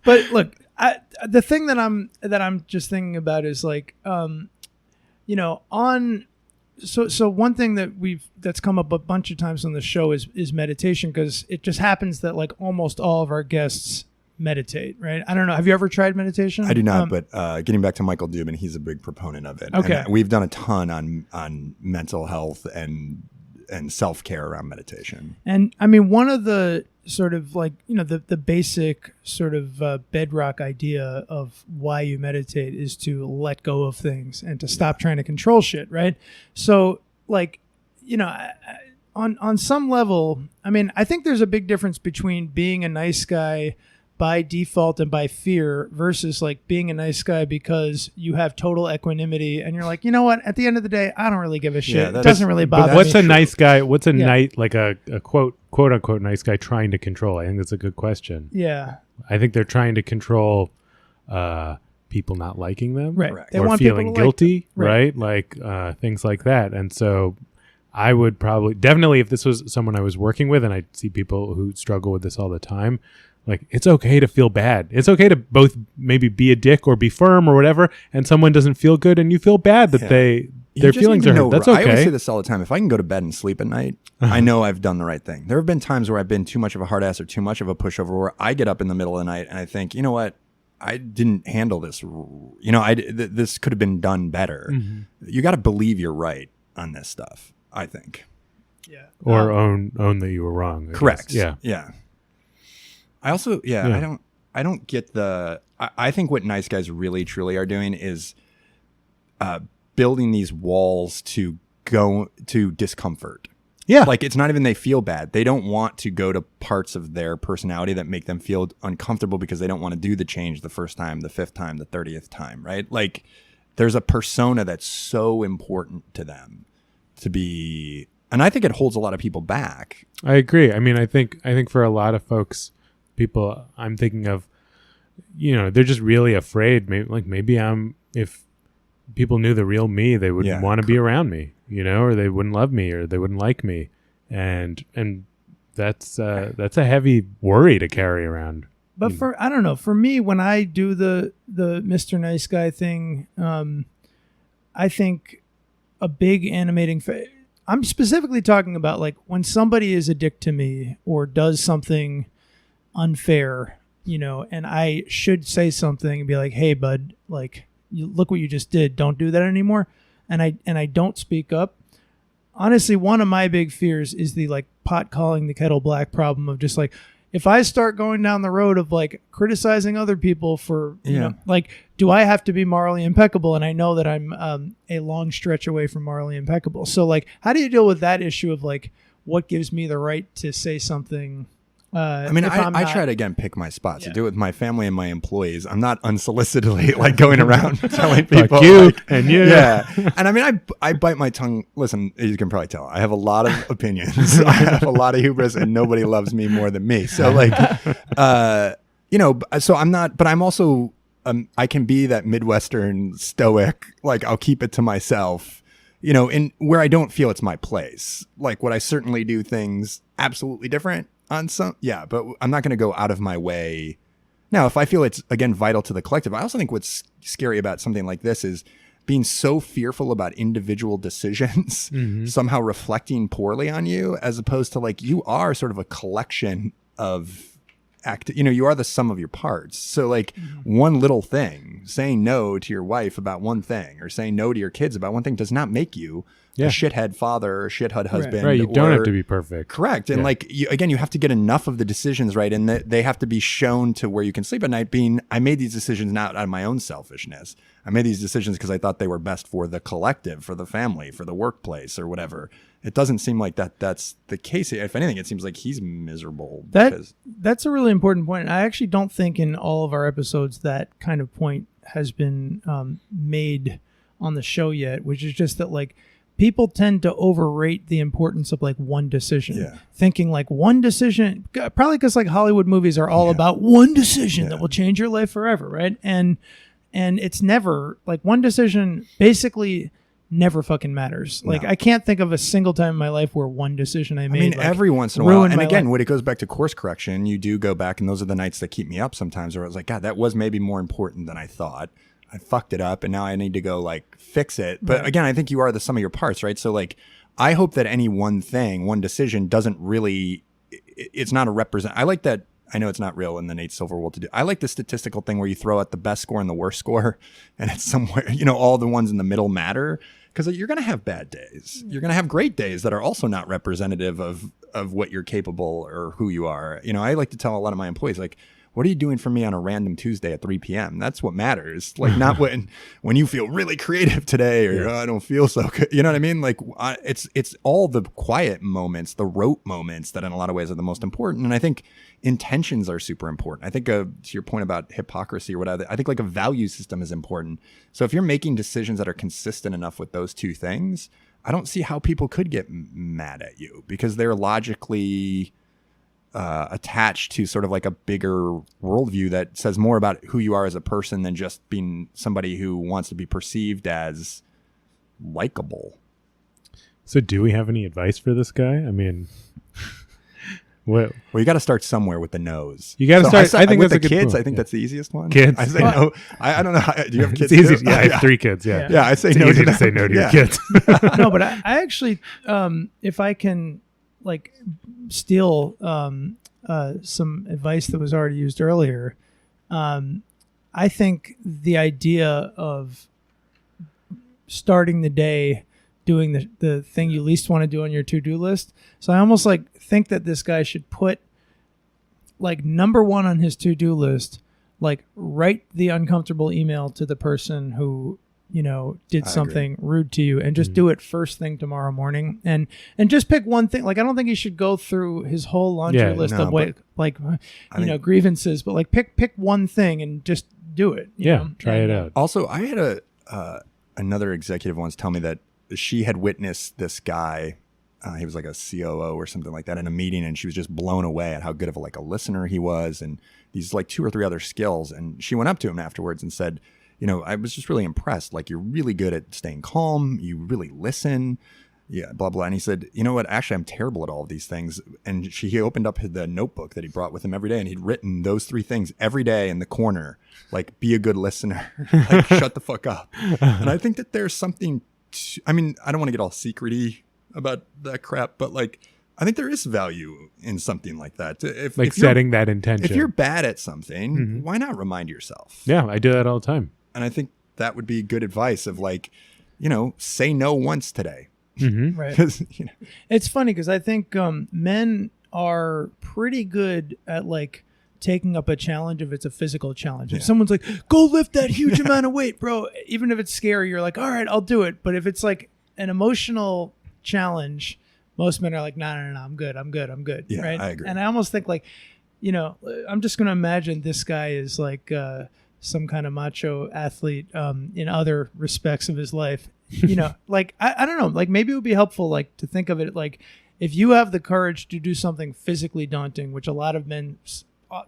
But look, the thing that I'm just thinking about is like, so one thing that's come up a bunch of times on the show is meditation, because it just happens that like almost all of our guests meditate, right? I don't know. Have you ever tried meditation? I do not, but getting back to Michael Dubin, he's a big proponent of it. Okay. And we've done a ton on mental health and self-care around meditation. And I mean, one of the sort of like, the basic sort of bedrock idea of why you meditate is to let go of things and to stop trying to control shit, right? So like, on some level, I mean, I think there's a big difference between being a nice guy by default and by fear versus like being a nice guy because you have total equanimity and you're like, you know what, at the end of the day, I don't really give a shit. It doesn't really bother me. What's a nice guy? What's a like a quote unquote nice guy trying to control? I think that's a good question. Yeah. I think they're trying to control people not liking them, right? They or feeling guilty, right? Like things like that. And so I would definitely, if this was someone I was working with, and I see people who struggle with this all the time, like, it's okay to feel bad. It's okay to both maybe be a dick or be firm or whatever, and someone doesn't feel good and you feel bad that their feelings are hurt. That's okay. I always say this all the time. If I can go to bed and sleep at night, I know I've done the right thing. There have been times where I've been too much of a hard ass or too much of a pushover where I get up in the middle of the night and I think, you know what? I didn't handle this. This could have been done better. Mm-hmm. You got to believe you're right on this stuff, I think. Yeah. Or own that you were wrong. Correct. Yeah. Yeah. I also, I don't get I think what nice guys really truly are doing is building these walls to go to discomfort. Yeah. Like, it's not even they feel bad. They don't want to go to parts of their personality that make them feel uncomfortable because they don't want to do the change the first time, the 5th time, the 30th time, right? Like, there's a persona that's so important to them to be, and I think it holds a lot of people back. I agree. I mean, I think for a lot of folks, people I'm thinking of, they're just really afraid. Maybe if people knew the real me, they wouldn't want to be around me, or they wouldn't love me, or they wouldn't like me, and that's a heavy worry to carry around. But I don't know, for me, when I do the Mr. Nice Guy thing, I think a big animating I'm specifically talking about like when somebody is a dick to me or does something unfair, and I should say something and be like, hey bud, like, you look what you just did, don't do that anymore, and I don't speak up. Honestly, one of my big fears is the like pot calling the kettle black problem of just like, if I start going down the road of like criticizing other people for like, do I have to be morally impeccable? And I know that I'm a long stretch away from morally impeccable. So like, how do you deal with that issue of like, what gives me the right to say something? I try to, again, pick my spots. I do it with my family and my employees. I'm not unsolicitedly like going around telling people like you like, and you. Yeah. And I mean, I bite my tongue. Listen, you can probably tell I have a lot of opinions. I have a lot of hubris and nobody loves me more than me. So like, so I'm not, but I'm also, I can be that Midwestern stoic, like I'll keep it to myself, in where I don't feel it's my place. Like, would I certainly do things absolutely different? On some, but I'm not going to go out of my way. Now, if I feel it's, again, vital to the collective, I also think what's scary about something like this is being so fearful about individual decisions somehow reflecting poorly on you, as opposed to like, you are sort of a collection of you are the sum of your parts. So like one little thing, saying no to your wife about one thing or saying no to your kids about one thing does not make you a shithead father or shithead husband. Right. You don't have to be perfect. Correct. And like, you have to get enough of the decisions right. And they have to be shown to where you can sleep at night being, I made these decisions not out of my own selfishness. I made these decisions because I thought they were best for the collective, for the family, for the workplace or whatever. it doesn't seem like that's the case. If anything, it seems like he's miserable. That's a really important point. I actually don't think in all of our episodes that kind of point has been made on the show yet, which is just that like people tend to overrate the importance of like one decision, thinking like one decision, probably because like Hollywood movies are all about one decision that will change your life forever, right? And it's never like one decision basically never fucking matters. Like I can't think of a single time in my life where one decision I made. Like, every once in a while. And again, when it goes back to course correction, you do go back, and those are the nights that keep me up sometimes. Where I was like, God, that was maybe more important than I thought. I fucked it up, and now I need to go like fix it. But again, I think you are the sum of your parts, right? So like, I hope that any one decision doesn't really. It's not a represent. I like that. I know it's not real in the Nate Silver world to do. I like the statistical thing where you throw out the best score and the worst score, and it's somewhere, all the ones in the middle matter. Because you're going to have bad days. You're going to have great days that are also not representative of what you're capable or who you are. I like to tell a lot of my employees, like, what are you doing for me on a random Tuesday at 3 p.m.? That's what matters. Like, not when you feel really creative today or I don't feel so good. You know what I mean? Like, it's all the quiet moments, the rote moments that in a lot of ways are the most important. And I think intentions are super important. I think to your point about hypocrisy or whatever, I think like a value system is important. So if you're making decisions that are consistent enough with those two things, I don't see how people could get mad at you because they're logically attached to sort of like a bigger worldview that says more about who you are as a person than just being somebody who wants to be perceived as likable. So do we have any advice for this guy? I mean, well, you got to start somewhere with the nose. You got to start. I think with that's the a good kids. point. I think that's the easiest one. Kids. I say no. I don't know. Do you have kids? It's easy. Too? Yeah, I have 3 kids. Yeah. I say it's no. Easy to say no to your kids. No, but I actually, if I can, like, steal some advice that was already used earlier, I think the idea of starting the day doing the thing you least want to do on your to-do list. So I almost like think that this guy should put like number 1 on his to-do list, like write the uncomfortable email to the person who, did something rude to you and just do it first thing tomorrow morning and just pick one thing. Like, I don't think he should go through his whole laundry list of grievances, but like pick one thing and just do it. Try it out. Also, I had another executive once tell me that she had witnessed this guy. He was like a COO or something like that in a meeting, and she was just blown away at how good of a listener he was, and these like 2 or 3 other skills. And she went up to him afterwards and said, I was just really impressed. Like, you're really good at staying calm. You really listen. Yeah, blah, blah. And he said, you know what? Actually, I'm terrible at all of these things. And he opened up the notebook that he brought with him every day, and he'd written those 3 things every day in the corner. Like, be a good listener. Like, shut the fuck up. And I think that there's something, I don't want to get all secret-y about that crap, but like, I think there is value in something like that. If setting that intention. If you're bad at something, why not remind yourself? Yeah, I do that all the time. And I think that would be good advice of like, say no once today. Mm-hmm. Right. It's funny because I think men are pretty good at like taking up a challenge if it's a physical challenge. If someone's like, go lift that huge amount of weight, bro, even if it's scary, you're like, all right, I'll do it. But if it's like an emotional challenge, most men are like, no, I'm good. Yeah, right. I agree. And I almost think like, I'm just going to imagine this guy is like some kind of macho athlete in other respects of his life. Like, I don't know, like maybe it would be helpful like to think of it like if you have the courage to do something physically daunting, which a lot of men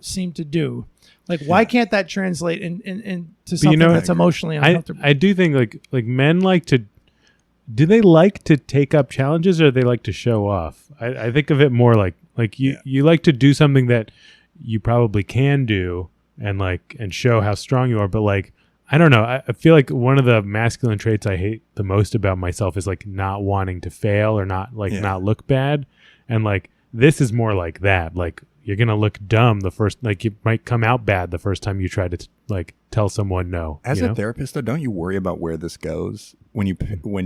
seem to do, like why can't that translate into something that's emotionally uncomfortable? I do think like men like to. Do they like to take up challenges or they like to show off? I think of it more like you like to do something that you probably can do and show how strong you are. But like, I don't know. I feel like one of the masculine traits I hate the most about myself is like not wanting to fail or not look bad. And like, this is more like that. Like, you're going to look dumb you might come out bad the first time you try to tell someone no. As a therapist though, don't you worry about where this goes when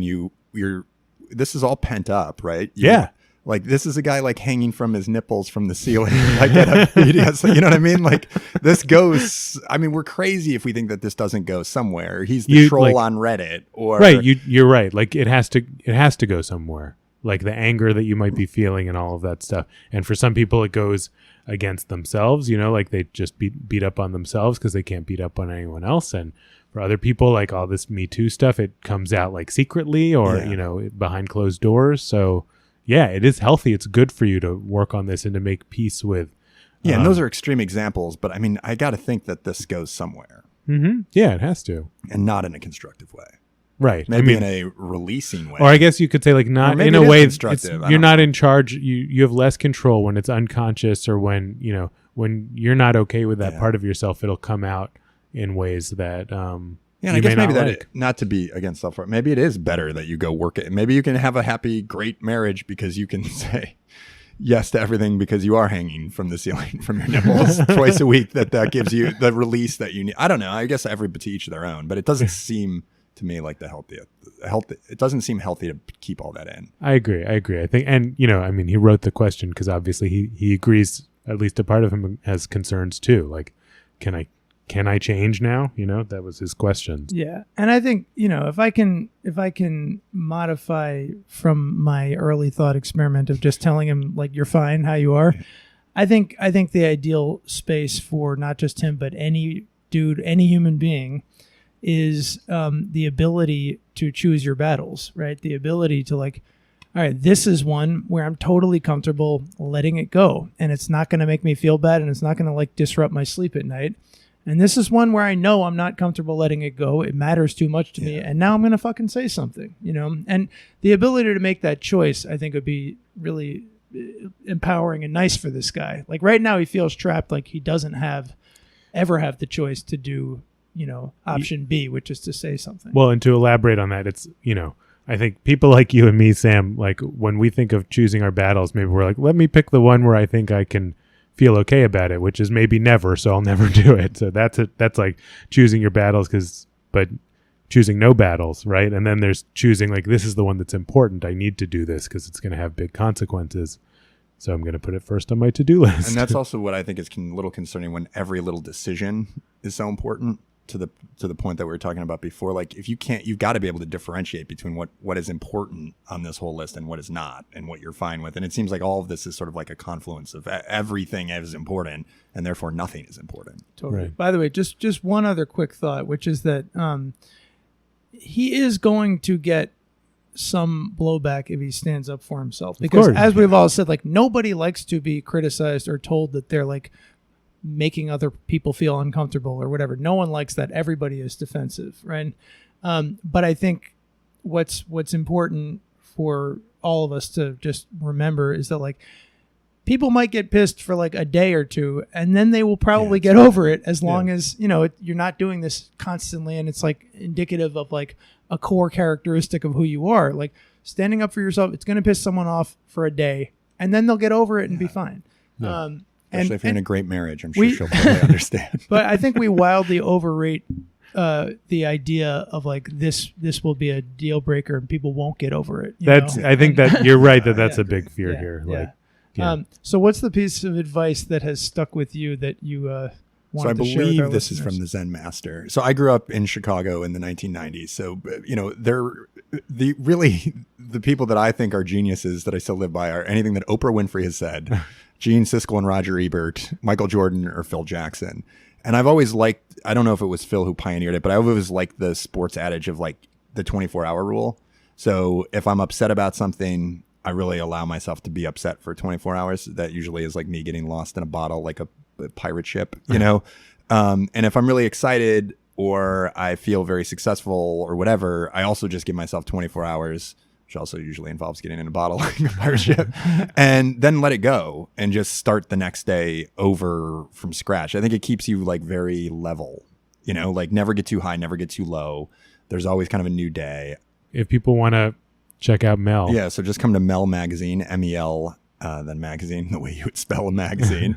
you're this is all pent up, right? Like, this is a guy like hanging from his nipples from the ceiling, like at a BDS, you know what I mean? Like, this goes, we're crazy if we think that this doesn't go somewhere. He's the troll on Reddit or. Right. You're right. Like, it has to go somewhere. like the anger that you might be feeling and all of that stuff. And for some people, it goes against themselves, like they just beat up on themselves because they can't beat up on anyone else. And for other people, like all this Me Too stuff, it comes out like secretly or, behind closed doors. So yeah, it is healthy. It's good for you to work on this and to make peace with. Yeah. And those are extreme examples, but I mean, I got to think that this goes somewhere. Mm-hmm. Yeah, it has to. And not in a constructive way. Right. Maybe in a releasing way. Or I guess you could say like not in a way you're not in charge. You have less control when it's unconscious or when you're not okay with that part of yourself, it'll come out in ways that and I guess maybe that not to be against self, maybe it is better that you go work it. Maybe you can have a happy, great marriage because you can say yes to everything because you are hanging from the ceiling from your nipples twice a week. That gives you the release that you need. I don't know. I guess everybody to each their own, but it doesn't seem to me like the healthy. It doesn't seem healthy to keep all that in. I agree. I think, and he wrote the question because obviously he agrees. At least a part of him has concerns too. Like, can I change now? That was his question. Yeah, and I think if I can modify from my early thought experiment of just telling him like you're fine how you are, I think the ideal space for not just him but any dude, any human being, is the ability to choose your battles, right? The ability to like, all right, this is one where I'm totally comfortable letting it go, and it's not going to make me feel bad, and it's not going to like disrupt my sleep at night. And this is one where I know I'm not comfortable letting it go. It matters too much to me, and now I'm going to fucking say something, And the ability to make that choice, I think, would be really empowering and nice for this guy. Like right now, he feels trapped, like he doesn't ever have the choice to do option B, which is to say something. Well, and to elaborate on that, it's, I think people like you and me, Sam, like when we think of choosing our battles, maybe we're like, let me pick the one where I think I can feel okay about it, which is maybe never, so I'll never do it. So that's like choosing your battles but choosing no battles, right? And then there's choosing like, this is the one that's important. I need to do this because it's going to have big consequences. So I'm going to put it first on my to-do list. And that's also what I think is a little concerning when every little decision is so important. To the point that we were talking about before, like if you can't, you've got to be able to differentiate between what is important on this whole list and what is not, and what you're fine with. And it seems like all of this is sort of like a confluence of everything is important, and therefore nothing is important. Totally. Right. By the way, just one other quick thought, which is that he is going to get some blowback if he stands up for himself, because as we've all said, like nobody likes to be criticized or told that they're like making other people feel uncomfortable or whatever. No one likes that. Everybody is defensive, right? But I think what's important for all of us to just remember is that like people might get pissed for like a day or two, and then they will probably get over it as long as you're not doing this constantly, and it's like indicative of like a core characteristic of who you are. Like standing up for yourself, it's going to piss someone off for a day, and then they'll get over it and be fine. Especially if you're in a great marriage, I'm sure she'll probably understand. But I think we wildly overrate the idea of like this will be a deal breaker and people won't get over it. I think that you're right that's a big fear here. Like, so what's the piece of advice that has stuck with you that you So I believe this is from the Zen master. So I grew up in Chicago in the 1990s. So the people that I think are geniuses that I still live by are anything that Oprah Winfrey has said. Gene Siskel and Roger Ebert, Michael Jordan, or Phil Jackson. And I've always liked, I don't know if it was Phil who pioneered it, but I always liked the sports adage of like the 24-hour rule. So if I'm upset about something, I really allow myself to be upset for 24 hours. That usually is like me getting lost in a bottle, like a pirate ship, And if I'm really excited or I feel very successful or whatever, I also just give myself 24 hours, which also usually involves getting in a bottle like a pirate ship, and then let it go and just start the next day over from scratch. I think it keeps you like very level, like never get too high, never get too low. There's always kind of a new day. If people want to check out Mel. Yeah, so just come to Mel Magazine, MEL, then magazine, the way you would spell a magazine.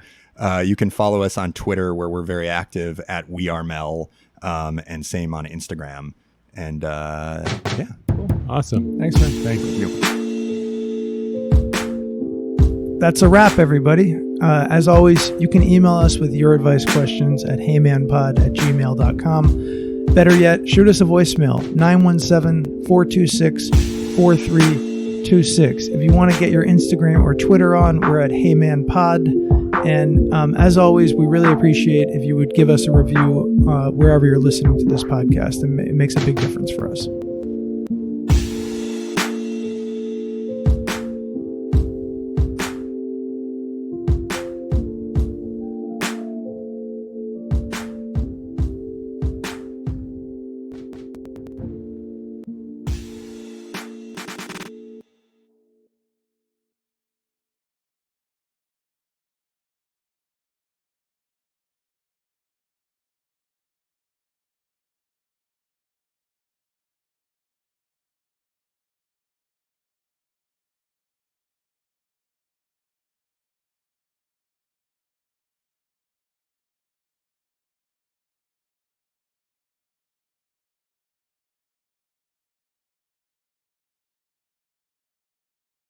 You can follow us on Twitter, where we're very active at We Are Mel, and same on Instagram. And Cool. Awesome. Thanks, man. Thank you. That's a wrap, everybody. As always, you can email us with your advice questions at heymanpod@gmail.com. Better yet, shoot us a voicemail, 917-426-43 26. If you want to get your Instagram or Twitter on, we're at HeyManPod. And as always, we really appreciate if you would give us a review wherever you're listening to this podcast. And it makes a big difference for us.